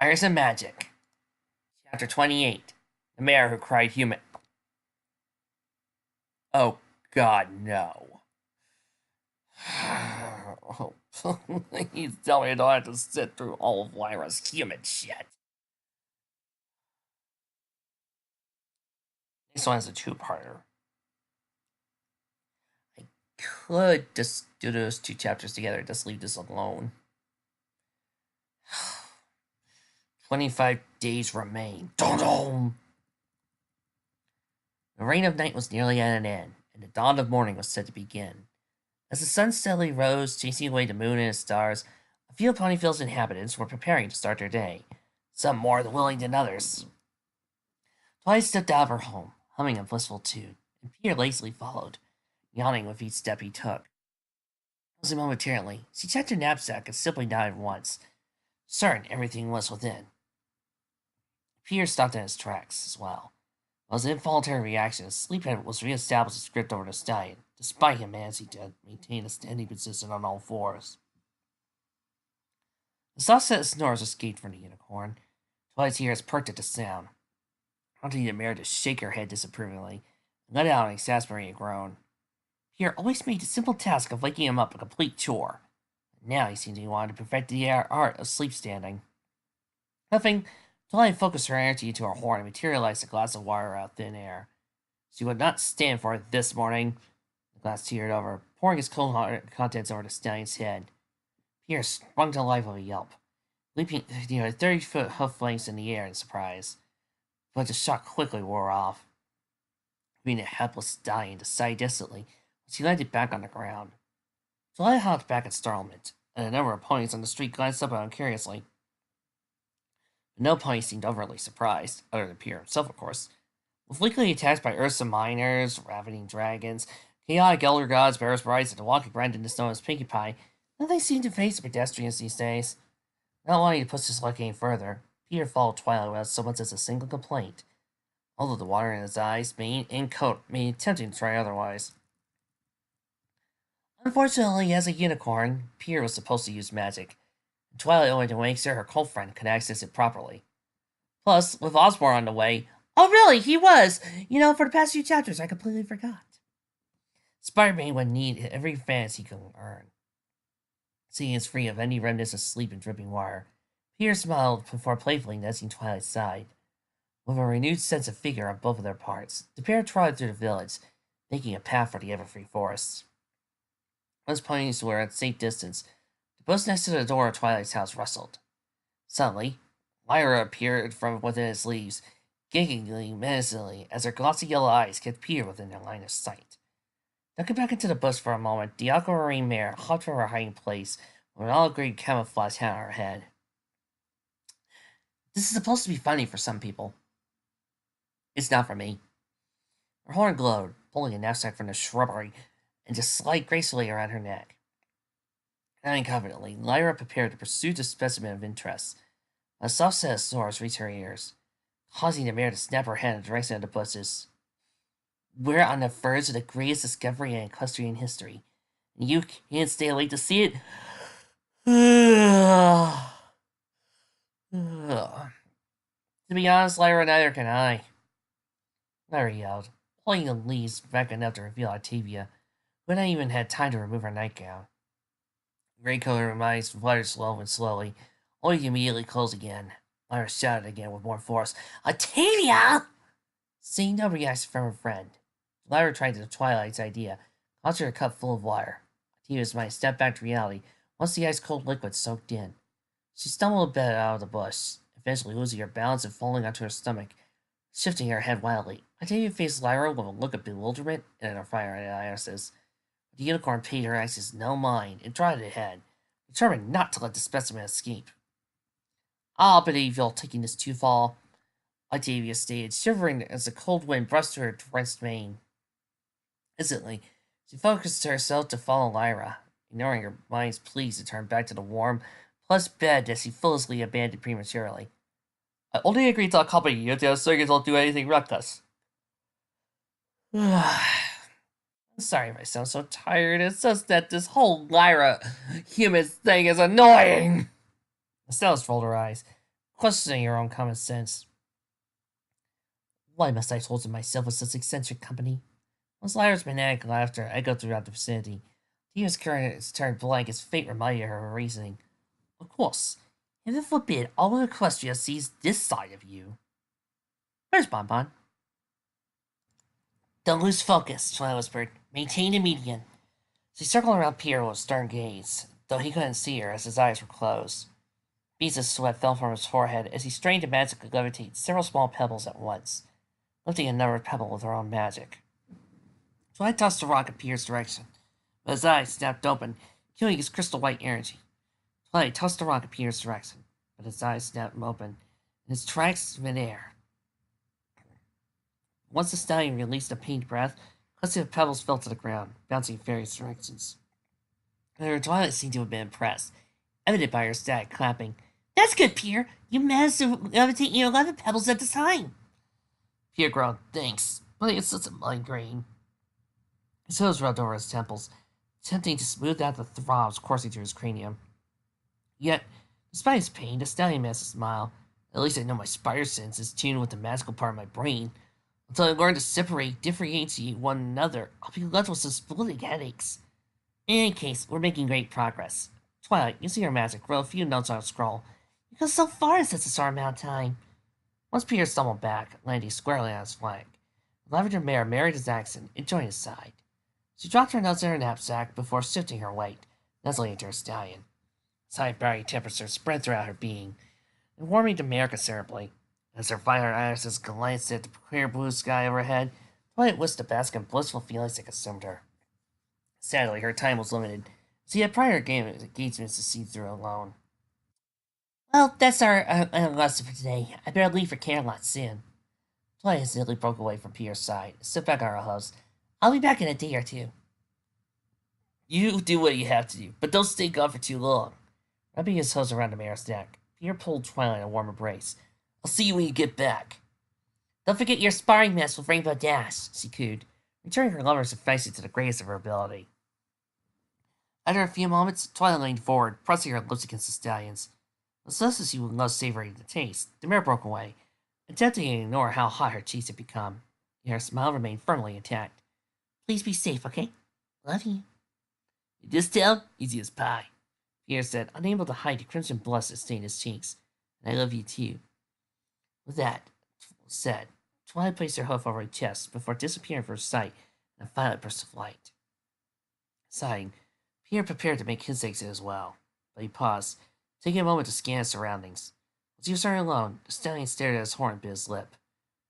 Fires and Magic, Chapter 28, The Mayor Who Cried Human. Oh, God, no. Oh, please tell me I don't have to sit through all of Lyra's human shit. This one is a two-parter. I could just do those two chapters together, just leave this alone. 25 days remain. Dum-dum! The reign of night was nearly at an end, and the dawn of morning was set to begin. As the sun steadily rose, chasing away the moon and its stars, a few of Ponyville's inhabitants were preparing to start their day, some more willing than others. Twilight stepped out of her home, humming a blissful tune, and Peter lazily followed, yawning with each step he took. Pausing momentarily, she checked her knapsack and simply nodded once, certain everything was within. Peter stopped in his tracks as well. While his involuntary reaction, his sleep was re-established his grip over the stallion, despite him managing to maintain a standing position on all fours. The soft set of snores escaped from the unicorn. Twilight's ears perked at the sound, prompting the mare to shake her head disapprovingly and let out an exasperated groan. Pierre always made the simple task of waking him up a complete chore. Now he seemed to want to perfect the art of sleep standing. Huffing, Twilight focused her energy into her horn and materialized a glass of water out of thin air. She would not stand for it this morning. The glass teared over, pouring its cold contents over the stallion's head. Pierre sprung to life with a yelp, leaping 30-foot hoof lengths in the air in surprise. But the shock quickly wore off, leaving a helpless stallion to sigh desolately as he landed back on the ground. Twilight hopped back in startlement, and a number of ponies on the street glanced up at him curiously. But no pony seemed overly surprised, other than Pierre himself, of course. With weekly attacks by Ursa miners, ravening dragons, chaotic elder gods, bears brides, and the walking Brandon known as Pinkie Pie, nothing seemed to face the pedestrians these days. Not wanting to push his luck any further, Peter followed Twilight without so much as a single complaint, although the water in his eyes, mane, and coat made it tempting to try otherwise. Unfortunately, as a unicorn, Peter was supposed to use magic, and Twilight only to make sure her cult friend could access it properly. Plus, with Osborne on the way, oh really, he was! For the past few chapters, I completely forgot. Spider-Man would need every advance he could earn. Seeing is free of any remnants of sleep and dripping water, Peter smiled before playfully nudging Twilight's side. With a renewed sense of vigor on both of their parts, the pair trotted through the village, making a path for the everfree forests. Once ponies were at safe distance, the bush next to the door of Twilight's house rustled. Suddenly, Lyra appeared from within its leaves, giggling menacingly as her glossy yellow eyes kept Peter within their line of sight. Ducking back into the bush for a moment, the aquamarine mare hopped from her hiding place with an olive-green camouflage hat on her head. This is supposed to be funny for some people. It's not for me. Her horn glowed, pulling a knapsack from the shrubbery and just slid gracefully around her neck. Nodding confidently, Lyra prepared to pursue the specimen of interest. A soft set of snores reached her ears, causing the mare to snap her head in the direction of the bushes. We're on the verge of the greatest discovery in equestrian history, and you can't stay awake to see it? To be honest, Lyra, neither can I. Lyra yelled, pulling the leaves back enough to reveal Octavia, who had not even had time to remove her nightgown. Gray colored eyes fluttered slowly, only to immediately close again. Lyra shouted again with more force, Octavia! Seeing no reaction from her friend, Lyra tried to Twilight's idea, conjured a cup full of water. Octavia's mind stepped back to reality once the ice-cold liquid soaked in. She stumbled a bit out of the bush, eventually losing her balance and falling onto her stomach, shifting her head wildly. Octavia faced Lyra with a look of bewilderment and her fire irises. The unicorn paid her axis no mind and trotted ahead, determined not to let the specimen escape. I'll believe you're taking this too far, Octavia stated, shivering as the cold wind brushed her drenched mane. Instantly, she focused herself to follow Lyra, ignoring her mind's pleas to turn back to the warm, plush bed that she foolishly abandoned prematurely. I only agreed to accompany you to so you don't do anything reckless. I'm sorry if I sound so tired. It's just that this whole Lyra human thing is annoying. Estella rolled her eyes, questioning your own common sense. Why must I torture myself with such eccentric company? As Lyra's maniac laughter echoed throughout the vicinity, Tia's current turned blank as fate reminded her of her reasoning. Of course, heaven forbid all of Equestria sees this side of you. Where's Bonbon? Don't lose focus, Twilight whispered. Maintain the median. She circled around Pierre with a stern gaze, though he couldn't see her as his eyes were closed. Beads of sweat fell from his forehead as he strained to magically levitate several small pebbles at once, lifting another pebble with her own magic. Twilight tossed a rock in Pierre's direction, but his eyes snapped open, killing his crystal white energy. Twilight tossed a rock in Pierre's direction, but his eyes snapped open, and his tracks midair. Once the stallion released a pained breath, clusters of pebbles fell to the ground, bouncing in various directions. However, Twilight seemed to have been impressed, evident by her static clapping. That's good, Pierre! You managed to levitate 11 pebbles at a time! Pierre groaned, thanks, but it's such a migraine. His hose rubbed over his temples, attempting to smooth out the throbs coursing through his cranium. Yet, despite his pain, the stallion managed to smile. At least I know my spider sense is tuned with the magical part of my brain. Until I learn to separate, differentiate one another, I'll be left with some splitting headaches. In any case, we're making great progress. Twilight, you see your magic, wrote a few notes on a scroll. You go so far in such a short amount of time. Once Peter stumbled back, landing squarely on his flank, the lavender mare married his accent and joined his side. She dropped her notes in her knapsack before shifting her weight, nuzzling into her stallion. His high-body temperature spread throughout her being, and warming the mare considerably. As her violet irises glanced at the clear blue sky overhead, Twilight wished to bask in blissful feelings that consumed her. Sadly, her time was limited, as he had prior engagements to see through alone. Well, that's our lesson for today. I better leave for Camelot soon. Twilight hesitantly broke away from Pierre's side, sit back on her host. I'll be back in a day or two. You do what you have to do, but don't stay gone for too long. Rubbing his hose around the mare's neck, Pierre pulled Twilight in a warm embrace. I'll see you when you get back. Don't forget your sparring match with Rainbow Dash, she cooed, returning her lover's affection to the greatest of her ability. After a few moments, Twilight leaned forward, pressing her lips against the stallion's. As much as she was most savory to taste, the mare broke away, attempting to ignore how hot her cheeks had become. Yet her smile remained firmly intact. Please be safe, okay? Love you. In this town, easy as pie, Pierre said, unable to hide the crimson blush that stained his cheeks. And I love you too. With that said, Twilight placed her hoof over her chest before disappearing from sight in a violent burst of light. Sighing, Pierre prepared to make his exit as well, but he paused, taking a moment to scan his surroundings. As he was starting alone, the stallion stared at his horn and bit his lip.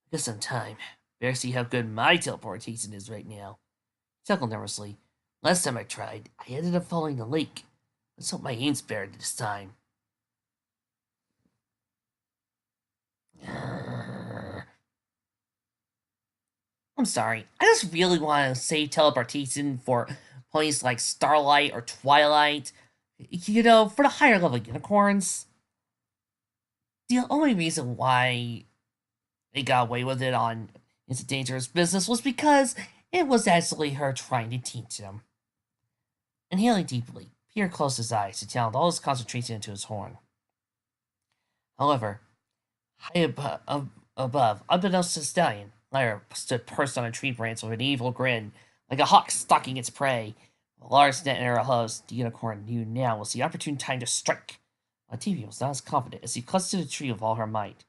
I guess I'm time. Better see how good my teleportation is right now. He chuckled nervously. Last time I tried, I ended up falling in the lake. Let's hope my aim's better this time. I'm sorry. I just really want to save teleportation for ponies like Starlight or Twilight. You know, for the higher level unicorns. The only reason why they got away with it on It's a Dangerous Business was because it was actually her trying to teach them. Inhaling deeply, Pierre closed his eyes to channel all his concentration into his horn. However, high above, unbeknownst to the stallion, Lyra stood perched on a tree branch with an evil grin, like a hawk stalking its prey. A large net in her host, the unicorn knew now was the opportune time to strike. Octavia was not as confident as she clutched to the tree with all her might,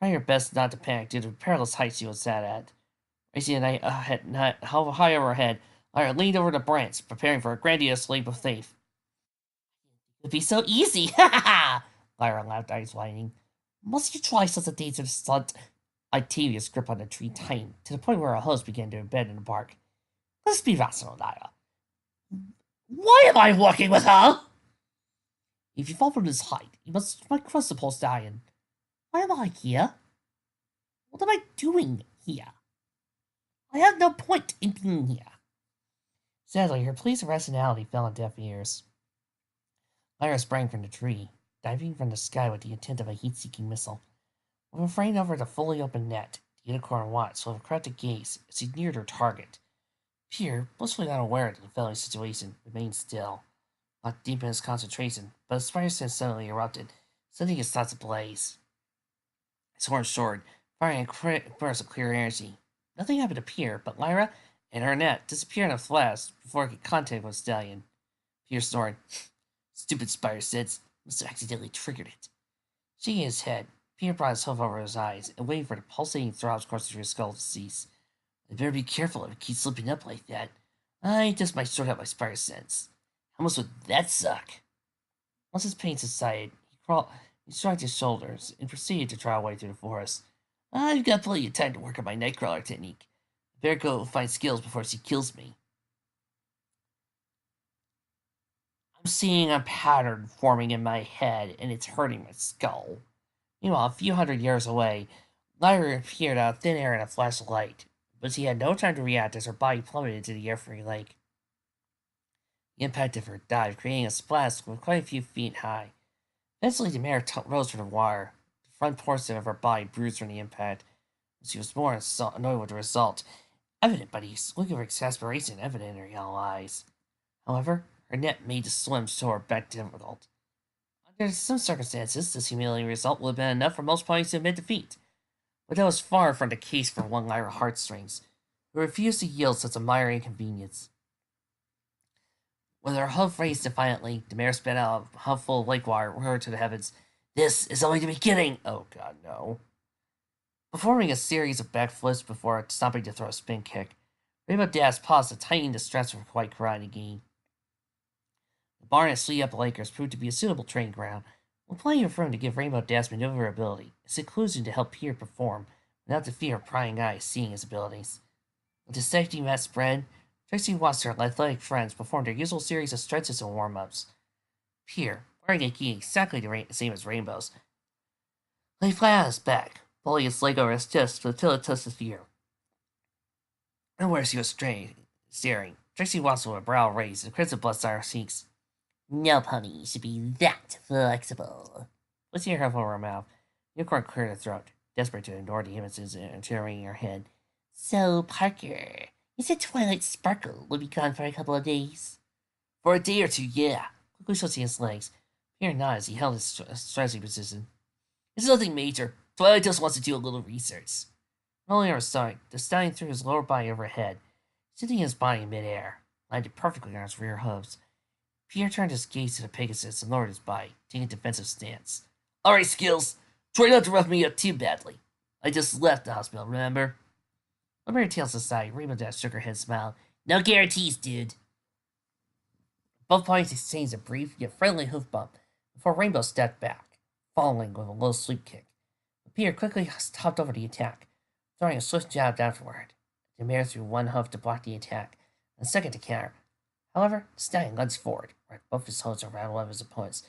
trying her best not to panic due to the perilous height she was sat at. Raising a knife high over her head, Lyra leaned over the branch, preparing for a grandiose leap of faith. It would be so easy! Ha ha ha! Lyra laughed, eyes widening. Must you try such a dangerous stunt? Octavia's grip on the tree tightened, to the point where her hose began to embed in the bark. Let's be rational, Lyra. Why am I walking with her? If you fall from this height, you must cross the pole stallion. Why am I here? What am I doing here? I have no point in being here. Sadly, her pleas of rationality fell on deaf ears. Lyra sprang from the tree, diving from the sky with the intent of a heat-seeking missile. With a frame over the fully open net, the unicorn watched with a crafted gaze as she neared her target. Pierre, blissfully unaware of the fellow situation, remained still, locked deep in his concentration, but his spider sense suddenly erupted, setting his thoughts ablaze. Sword sword, firing a burst of clear energy. Nothing happened to Pier, but Lyra and her net disappeared in a flash before it could contact with Stallion. Pier snored. Stupid spider sense. Must have accidentally triggered it. Shaking his head, Pier brought his hoof over his eyes and waited for the pulsating throbs coursing through his skull to cease. I better be careful if it keeps slipping up like that. I just might sort out my spider sense. How much would that suck? Once his pain subsided, he shrugged his shoulders and proceeded to draw away through the forest. I've got plenty of time to work on my nightcrawler technique. I better go find skills before she kills me. I'm seeing a pattern forming in my head, and it's hurting my skull. Meanwhile, a few hundred years away, Lyra appeared out of thin air in a flash of light, but she had no time to react as her body plummeted into the air-free lake. The impact of her dive creating a splash quite a few feet high. Eventually, the mare rose from the water, the front portion of her body bruised from the impact. She was more annoyed with the result, evident by the look of exasperation evident in her yellow eyes. However, her net made the swim shore back difficult. Under some circumstances, this humiliating result would have been enough for most ponies to admit defeat, but that was far from the case for one Lyra Heartstrings, who refused to yield such a minor inconvenience. With her hoof raised defiantly, the mare spat out a huffle of lake water, roared to the heavens. This is only the beginning! Oh god, no. Performing a series of backflips before stopping to throw a spin kick, Rainbow Dash paused to tighten the straps of her white karate again. The barn at Sleep Up Lakers proved to be a suitable training ground, with plenty of room to give Rainbow Dash maneuverability, a seclusion to help Pier perform, without the fear of prying eyes seeing his abilities. With the safety net spread, Trixie watched her athletic friends perform their usual series of stretches and warm-ups. Pier, wearing a gi exactly the same as Rainbow's, lay flat on his back, pulling his leg over his chest until it touched his ear. And where she was staring, Trixie watched with a brow raised and crimson blood on her cheeks. No pony should be that flexible. With your half over her mouth, Unicorn cleared her throat, desperate to ignore the images entering her head. So, Parker, you said Twilight Sparkle will be gone for a couple of days? For a day or two, yeah. Quickly switching his legs, Pierre nodded as he held his strategy position. It's nothing major. Twilight just wants to do a little research. Rolling her stomach, the stallion threw his lower body over her head, sitting his body in midair, landed perfectly on his rear hooves. Pierre turned his gaze to the Pegasus and lowered his body, taking a defensive stance. Alright, Skills. Try not to rough me up too badly. I just left the hospital, remember? Over her tails aside, Rainbow Dash shook her head and smiled. No guarantees, dude. Both parties exchanged a brief yet friendly hoof bump before Rainbow stepped back, falling with a low sweep kick. Pierre quickly hopped over the attack, throwing a swift jab downward. The mare threw one hoof to block the attack, and a second to counter. However, the stallion lunged forward, wrapped both his hooves around one of his opponents,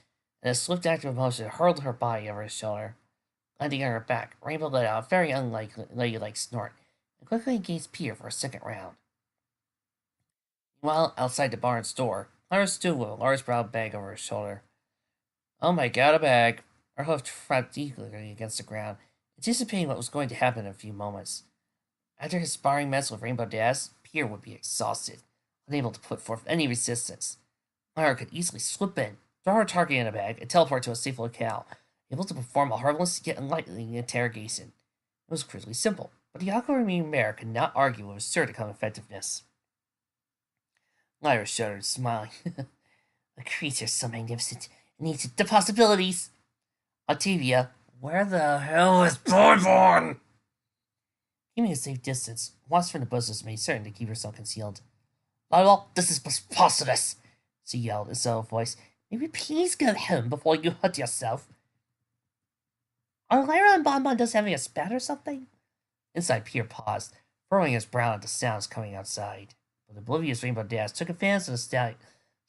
and a swift active motion hurled her body over his shoulder. Landing on her back, Rainbow let out a very unladylike snort, and quickly engaged Pierre for a second round. Meanwhile, outside the barn's door, Clara stood with a large brown bag over her shoulder. Oh my god, a bag! Her hoof trapped eagerly against the ground, anticipating what was going to happen in a few moments. After his sparring match with Rainbow Dash, Pierre would be exhausted, unable to put forth any resistance. Lyra could easily slip in, throw her target in a bag, and teleport to a safe locale, able to perform a harmless yet enlightening interrogation. It was crucially simple, but the Aquamarine mare could not argue with his certicum effectiveness. Lyra shuddered, smiling. A creature so magnificent, it needs the possibilities. Octavia, where the hell is Boyborn? Keeping a safe distance, watched from the bushes made certain to keep herself concealed. Lyle, this is preposterous, she yelled in a subtle voice. Maybe please go home before you hurt yourself. Are Lyra and Bonbon just having a spat or something? Inside, Pierre paused, furrowing his brow at the sounds coming outside. But oblivious Rainbow Dash took advantage of the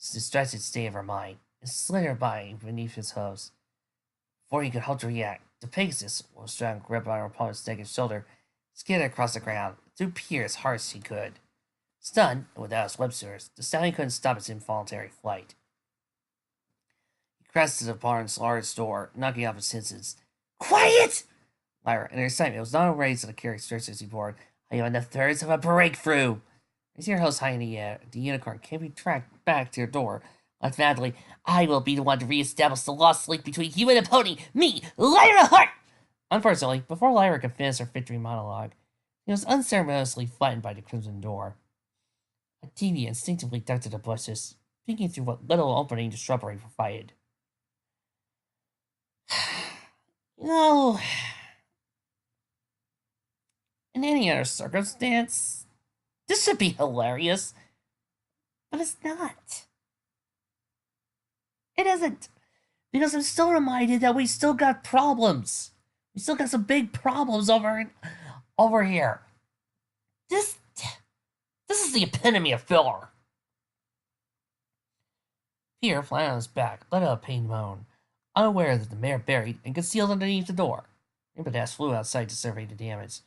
distracted state of her mind and slid her body beneath his hooves. Before he could hope to react, the Pegasus, with a strong grip on her opponent's neck and shoulder, skidded across the ground, threw Pierre as hard as she could. Stunned, and without his web sewers, the stallion couldn't stop its involuntary flight. He crashed to the barn's large door, knocking off its hinges. Quiet! Lyra, in her excitement, was not raised on the carry stretches board. I have enough thirds of a breakthrough! Raising her hose high in the air, the unicorn can be tracked back to her door. Laughed madly. I will be the one to reestablish the lost link between you and the pony! Me, Lyra Hart! Unfortunately, before Lyra could finish her victory monologue, he was unceremoniously flattened by the crimson door. Octavia instinctively ducked to the bushes, peeking through what little opening the shrubbery provided. You know, in any other circumstance, this should be hilarious, but it's not. It isn't, because I'm still reminded that we still got problems. We still got some big problems over here. This is the epitome of filler. Pierre, flat on his back, let out a pained moan, unaware that the mare buried and concealed underneath the door. Impetus flew outside to survey the damage.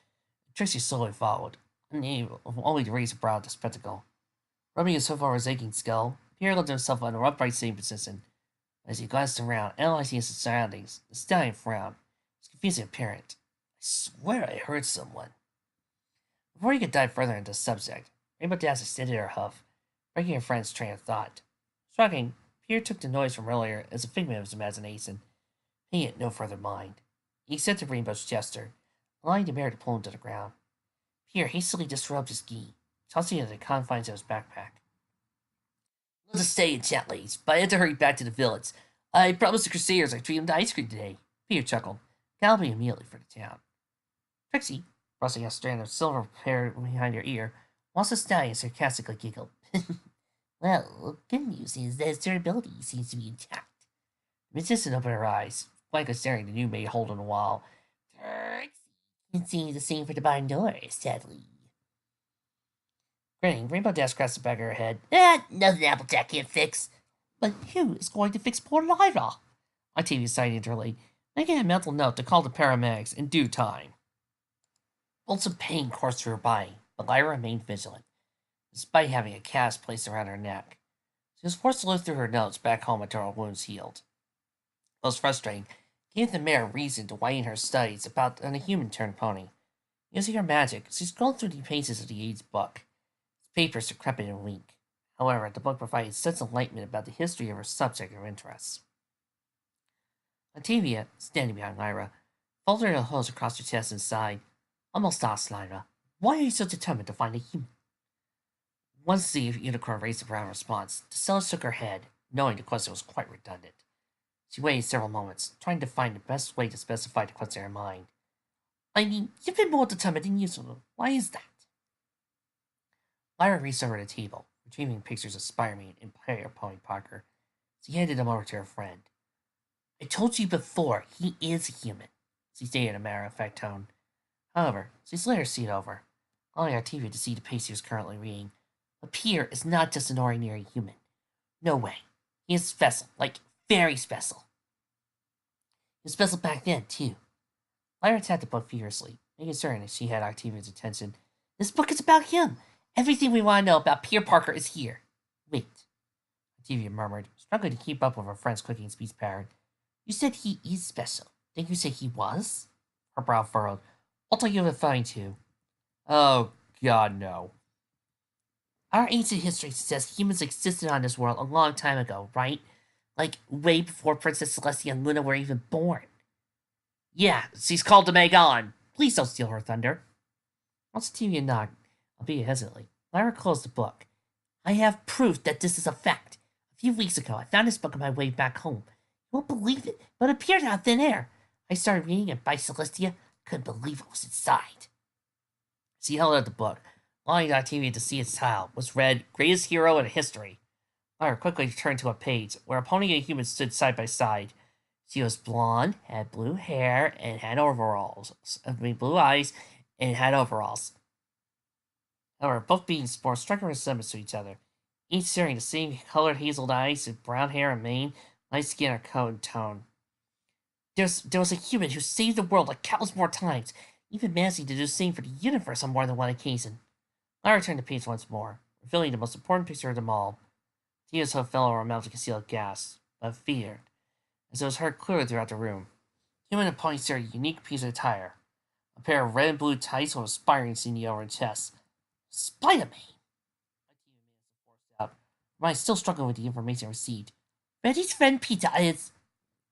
Trixie slowly followed, unable only to raise a brow at the spectacle. Rubbing his so far his aching skull, Pierre looked himself on an upright sitting position. As he glanced around, analyzing his surroundings, the stallion frowned. His confusing apparent. I swear I heard someone. Before he could dive further into the subject, Rainbow Dash extended her hoof, breaking her friend's train of thought. Shrugging, Pierre took the noise from earlier as a figment of his imagination, paying it no further mind. He accepted Rainbow's gesture, allowing the mare to pull him to the ground. Pierre hastily disrobed his gi, tossing it at the confines of his backpack. Let us stay in chat, ladies, but I had to hurry back to the village. I promised the Crusaders I'd treat them to ice cream today. Pierre chuckled, galloping immediately for the town. Trixie, brushing a strand of silver hair behind her ear, watched the stallion sarcastically giggled. Well, good news is that his durability seems to be intact. The magician opened her eyes, blankly staring at the new maid hole in the wall. Trixie can't seem the same for the barn door, sadly. Grinning, Rainbow Dash scratched the back of her head. Nothing Applejack can't fix. But who is going to fix poor Lyra? Octavia sighed internally, making a mental note to call the paramedics in due time. Bolts of pain coursed through her body, but Lyra remained vigilant, despite having a cast placed around her neck. She was forced to live through her notes back home until her wounds healed. Most frustrating, gave the mare reason to widen her studies about a human-turned pony. Using her magic, she scrolled through the pages of the aide's book. Its papers decrepit and weak. However, the book provided such enlightenment about the history of her subject of interest. Octavia, standing behind Lyra, folded her hose across her chest and sighed. Almost asked Lyra, why are you so determined to find a human? Once the unicorn raised a brown response, the seller shook her head, knowing the question was quite redundant. She waited several moments, trying to find the best way to specify the question in her mind. I mean, you've been more determined than usual. Why is that? Lyra reached over the table, retrieving pictures of Spider-Man and Player Pony Parker. She handed them over to her friend. I told you before, he is human, she stated in a matter-of-fact tone. However, she slid her seat over, allowing Octavia to see the page she was currently reading. But Pierre is not just an ordinary human. No way. He is special, like, very special. He was special back then, too. Lyra tapped the book furiously, making certain that she had Octavia's attention. This book is about him. Everything we want to know about Pierre Parker is here. Wait, Octavia murmured, struggling to keep up with her friend's clicking speech pattern. You said he is special. Didn't you say he was? Her brow furrowed. What are you referring to? Oh, God, no. Our ancient history says humans existed on this world a long time ago, right? Like, way before Princess Celestia and Luna were even born. Yeah, she's called to Megan. Please don't steal her thunder. Once Octavia nodded, albeit hesitantly, Lyra closed the book. I have proof that this is a fact. A few weeks ago, I found this book on my way back home. You won't believe it, but it appeared out of thin air. I started reading it by Celestia. Couldn't believe what was inside. She held out the book, allowing Octavia to see its title, was read, Greatest Hero in History. Lyra quickly turned to a page where a pony and a human stood side by side. She was blonde, had blue hair, and had overalls. Blue eyes, and had overalls. However, both beings bore striking resemblance to each other, each sharing the same colored hazel eyes with brown hair and mane, light skin or coat tone. There was a human who saved the world like countless more times, even managing to do the same for the universe on more than one occasion. Lyra turned the page once more, revealing the most important picture of them all. Tia's hope fell over her mouth to conceal a gasp, but fear, as it was heard clearly throughout the room. Human and pony shared a unique piece of attire, a pair of red and blue tights with a spire insignia over her chest. Spider-Man! Out. Ryan still struggling with the information received. Betty's friend Peter is...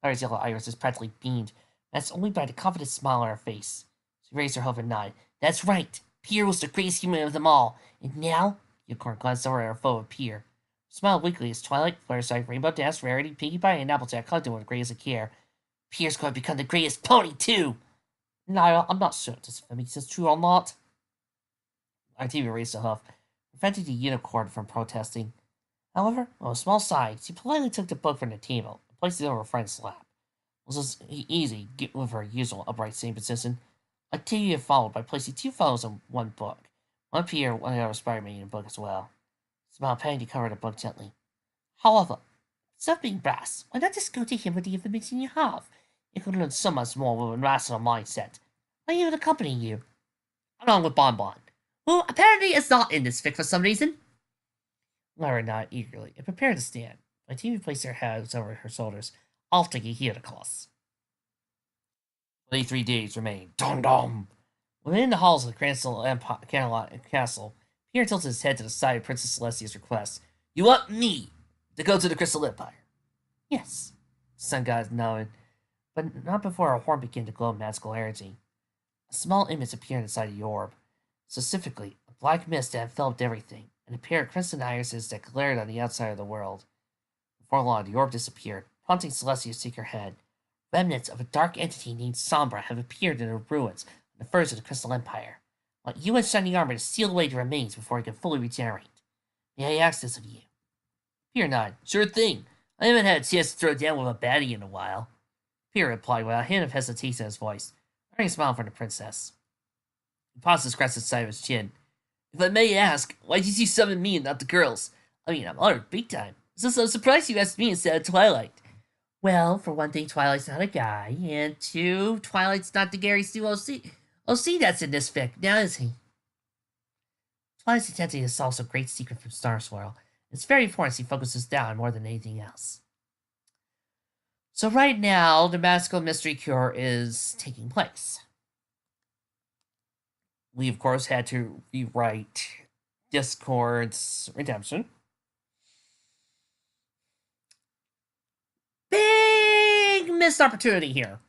Lyra's yellow iris is practically beamed, That's only by the confident smile on her face. She raised her hoof and nodded. That's right. Pier was the greatest human of them all. And now, Unicorn glanced over at her foe of Pier. Smiled weakly as Twilight, Fluttershy, Rainbow Dash, Rarity, Pinkie Pie, and Applejack hugged him with the greatest of care. Pier's going to become the greatest pony, too! No, I'm not certain if that makes sense true or not. Artemia raised a hoof, preventing the unicorn from protesting. However, on a small side, she politely took the book from the table and placed it over her friend's lap. It was easy with her usual upright sitting position. Artemia followed by placing two photos in one book. One Pierre, one other Spider-Man in a book as well. Smiled, patting to cover the book gently. However, instead of being brass, why not just go to him with the information you have? You could learn so much more with a rational mindset. I even accompany you. Along with Bonbon, who apparently is not in this fic for some reason. Lara nodded eagerly and prepared to stand. My team placed their heads over her shoulders. I'll take you here to class. 23 days remain. Dum dum! Within the halls of the Crystal Castle, Pierre tilted his head to the side of Princess Celestia's request. You want me to go to the Crystal Empire? Yes, the sun god nodded, but not before her horn began to glow with magical energy. A small image appeared inside the orb, specifically a black mist that enveloped everything, and a pair of crimson irises that glared on the outside of the world. Before long, the orb disappeared, prompting Celestia to seek her head. Remnants of a dark entity named Sombra have appeared in the ruins on the verge of the Crystal Empire. I want you and Shining Armor to seal away the remains before it can fully regenerate. May I ask this of you? Pierre nodded. Sure thing. I haven't had a chance to throw down with a baddie in a while. Pierre replied without a hint of hesitation in his voice, earning a smile from the princess. He paused to scratch the side of his chin. If I may ask, why did you summon me and not the girls? I mean, I'm honored big time. So I'm surprised you asked me instead of Twilight. Well, for one thing, Twilight's not a guy, and two, Twilight's not the Gary Stu OC that's in this fic, now is he? Twilight's identity is also a great secret from Star Swirl. It's very important he focuses down more than anything else. So right now, the magical mystery cure is taking place. We, of course, had to rewrite Discord's redemption. Big missed opportunity here.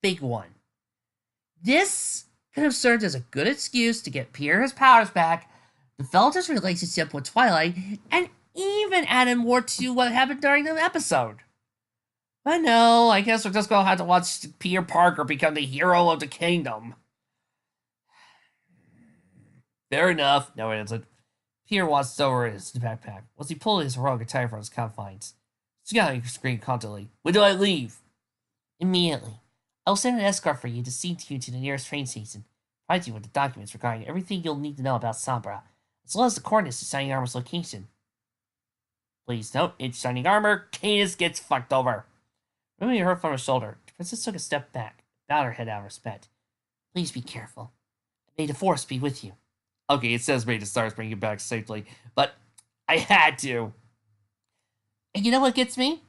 Big one. This could have served as a good excuse to get Pierre his powers back, develop his relationship with Twilight, and even added more to what happened during the episode. But no, I guess we're just gonna have to watch Peter Parker become the hero of the kingdom. Fair enough. No, it isn't. Peter watched over his backpack. Was he pulling his heroic attire from his confines? Scouting screamed confidently. When do I leave? Immediately. I'll send an escort for you to see you to the nearest train station. Provide you with the documents regarding everything you'll need to know about Sombra, as well as the coordinates to Shining Armor's location. Please note, in Shining Armor, Cadus gets fucked over. Removing her from her shoulder, the princess took a step back, bowed her head out of respect. Please be careful. May the Force be with you. Okay, it says may the stars bring you back safely, but I had to. And you know what gets me?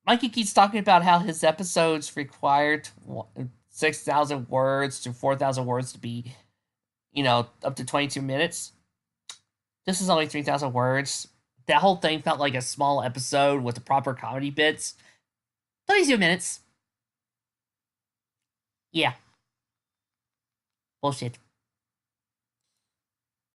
Mikey keeps talking about how his episodes require 6,000 words to 4,000 words to be, up to 22 minutes. This is only 3,000 words. That whole thing felt like a small episode with the proper comedy bits. 22 minutes. Yeah. Bullshit.